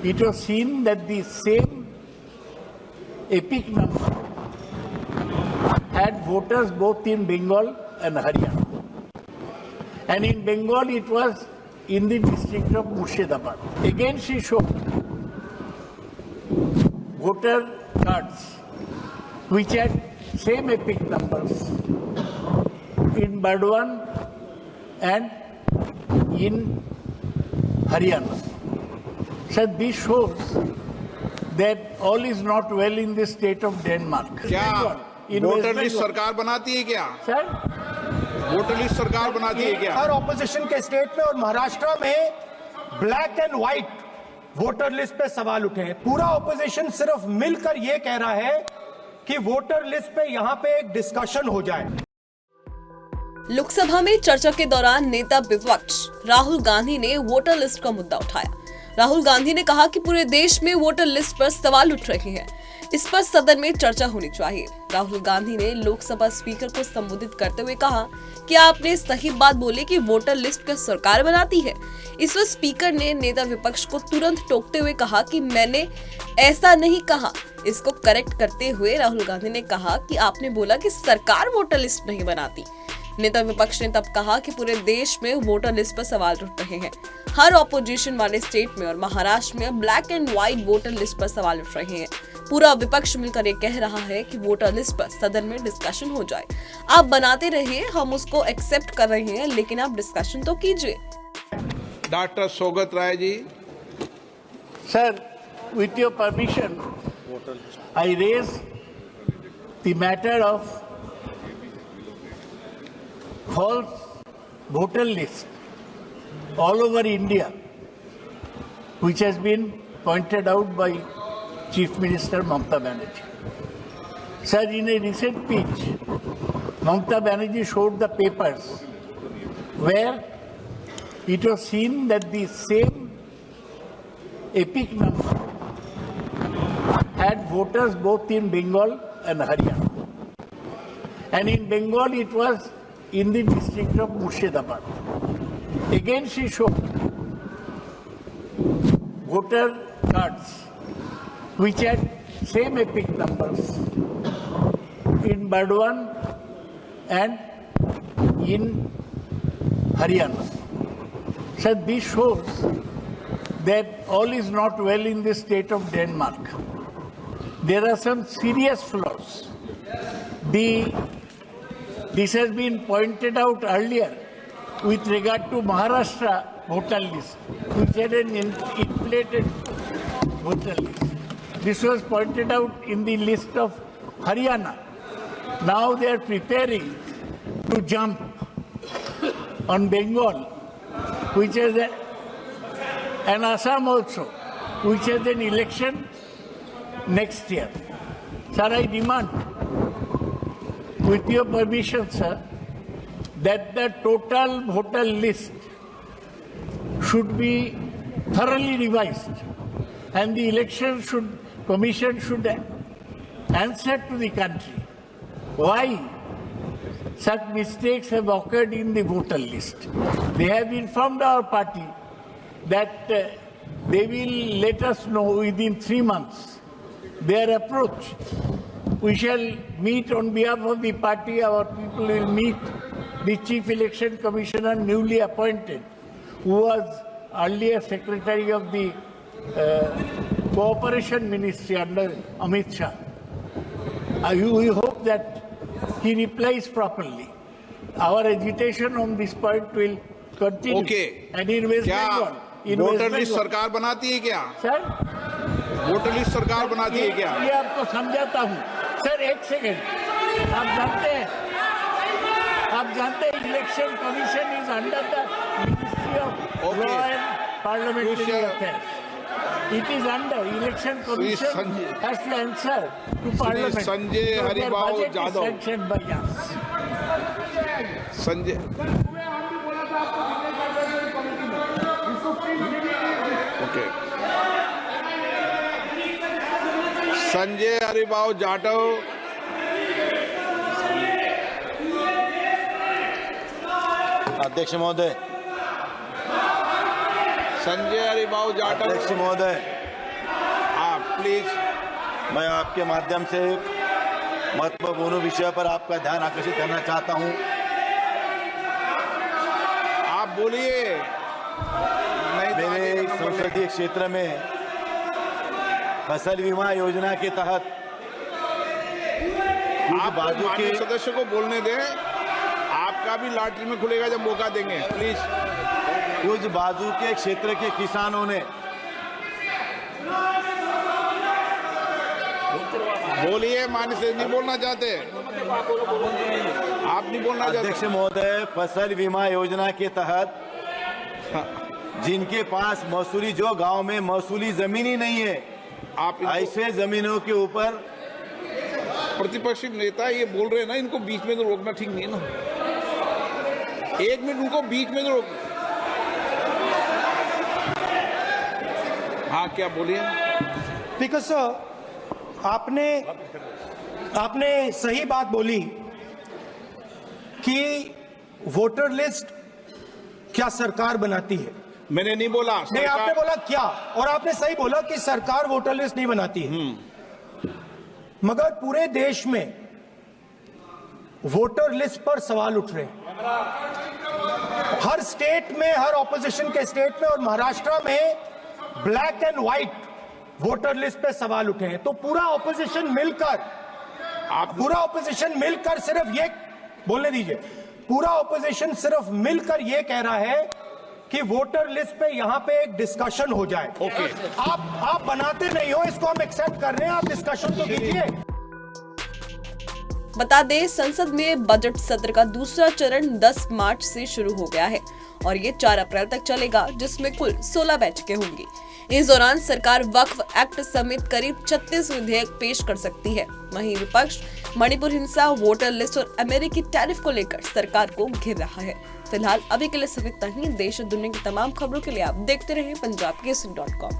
it was seen that the same epic number had voters both in Bengal and Haryana. And in Bengal, it was in the district of Murshidabad. Again, she showed voter cards which had same epic numbers in Burdwan and in Haryana. So this shows that all is not well in the state of Denmark. क्या voter list सरकार बनाती है क्या? Sir, voter list सरकार बनाती है क्या? हर opposition के स्टेट में और महाराष्ट्र में black and white voter list पे सवाल उठे हैं। पूरा ऑपोजिशन सिर्फ मिलकर ये कह रहा है कि वोटर लिस्ट पे यहाँ पे एक डिस्कशन हो जाए। लोकसभा में चर्चा के दौरान नेता विपक्ष राहुल गांधी ने वोटर लिस्ट का मुद्दा उठाया। राहुल गांधी ने कहा कि पूरे देश में वोटर लिस्ट पर सवाल उठ रहे हैं, इस पर सदन में चर्चा होनी चाहिए। राहुल गांधी ने लोकसभा स्पीकर को संबोधित करते हुए कहा कि आपने सही बात बोली कि वोटर लिस्ट का सरकार बनाती है। इस पर स्पीकर ने नेता विपक्ष को तुरंत टोकते हुए कहा कि मैंने ऐसा नहीं कहा। इसको करेक्ट करते हुए राहुल गांधी ने कहा कि आपने बोला कि सरकार वोटर लिस्ट नहीं बनाती। नेता विपक्ष ने तब कहा कि पूरे देश में वोटर लिस्ट पर सवाल उठ रहे हैं। हर ऑपोजिशन वाले स्टेट में और महाराष्ट्र में black and white voter list पर सवाल उठ रहे हैं। पूरा विपक्ष मिलकर ये कह रहा है कि वोटर लिस्ट पर सदन में डिस्कशन हो जाए। आप बनाते रहिए, हम उसको एक्सेप्ट कर रहे हैं, लेकिन आप डिस्कशन तो कीजिए। Doctor Saugata Roy ji. sir, with your permission, I raise the matter of false voter list all over India, which has been pointed out by Chief Minister Mamata Banerjee. Sir, in a recent speech, Mamata Banerjee showed the papers where it was seen that the same epic number had voters both in Bengal and Haryana. And in Bengal, it was in the district of Murshidabad. Again, she showed voter cards which had same epic numbers in Burdwan and in Haryana. So this shows that all is not well in the state of Denmark. There are some serious flaws. This has been pointed out earlier with regard to Maharashtra voter list, which had an inflated voter list. This was pointed out in the list of Haryana. Now they are preparing to jump on Bengal, which is and Assam also, which has an election next year. Sir, I demand, with your permission, sir, that the total voter list should be thoroughly revised, and the commission should answer to the country why such mistakes have occurred in the voter list. They have informed our party that they will let us know within 3 months their approach. We shall meet on behalf of the party, our people will meet the Chief Election Commissioner newly appointed, who was earlier Secretary of the Cooperation Ministry under Amit Shah. We hope that he replies properly. Our agitation on this point will continue. Okay. And in West Bengal, voter list सरकार बनाती है क्या? Sir, voter list सरकार बनाती है क्या? ये आपको समझाता हूँ। सर, एक सेकंड, आप जानते हैं election commission is under the ministry of law and parliamentary affairs. It is under election commission has to answer to parliament. Sanjay Haribabu Jadhav. Sanctioned by us. Sanjay. Okay. Sanjay Haribabu Jatav. अध्यक्ष महोदय. संजय हरिबाबू जाटव. अध्यक्ष महोदय. प्लीज। मैं आपके माध्यम से महत्वपूर्ण विषय पर आपका ध्यान आकर्षित करना चाहता हूं। आप बोलिए। नहीं तो आगे मेरे ना बोलिए। संसदीय क्षेत्र में फसल बीमा योजना के तहत कुछ आप बाजू माननीय के सदस्य को बोलने दें। आपका भी लॉटरी में खुलेगा जब मौका देंगे, प्लीज। कुछ बाजू के क्षेत्र के किसानों ने बोलिए। माननीय सदस्य नहीं बोलना चाहते, आप नहीं बोलना अध्यक्ष चाहते। महोदय, फसल बीमा योजना के तहत जिनके पास मसूरी, जो गांव में मसूरी जमीन ही नहीं है, आप ऐसे जमीनों के ऊपर प्रतिपक्षी नेता ये बोल रहे हैं ना, इनको बीच में तो रोकना ठीक नहीं है ना। 1 मिनट उनको बीच में तो रोक। हाँ, क्या बोलिए। स्पीकर सर, आपने सही बात बोली कि वोटर लिस्ट क्या सरकार बनाती है। मैंने नहीं बोला नहीं, सरकार- आपने बोला क्या, और आपने सही बोला कि सरकार वोटर लिस्ट नहीं बनाती है। मगर पूरे देश में वोटर लिस्ट पर सवाल उठ रहे हैं। हर स्टेट में, हर ऑपोजिशन के स्टेट में और महाराष्ट्र में black and white voter list पे सवाल उठे हैं। तो पूरा ऑपोजिशन मिलकर सिर्फ ये बोलने दीजिए, पूरा ऑपोजिशन सिर्फ मिलकर ये कह रहा है कि वोटर लिस्ट पे यहां पे एक डिस्कशन हो जाए। ओके। आप बनाते नहीं हो, इसको हम एक्सेप्ट कर रहे हैं, आप डिस्कशन तो कीजिए। बता दें, संसद में बजट सत्र का दूसरा चरण 10 मार्च से शुरू हो गया है और ये 4 अप्रैल तक चलेगा, जिसमें कुल 16 बैठकें होंगी। इस दौरान सरकार वक्फ एक्ट समेत करीब 36 विधेयक पेश कर सकती है। वहीं विपक्ष मणिपुर हिंसा, वोटर लिस्ट और अमेरिकी टैरिफ को लेकर सरकार को घेर रहा है। फिलहाल अभी के लिए सिर्फ इतना ही। देश और दुनिया की तमाम खबरों के लिए आप देखते रहें पंजाब केसरी.com।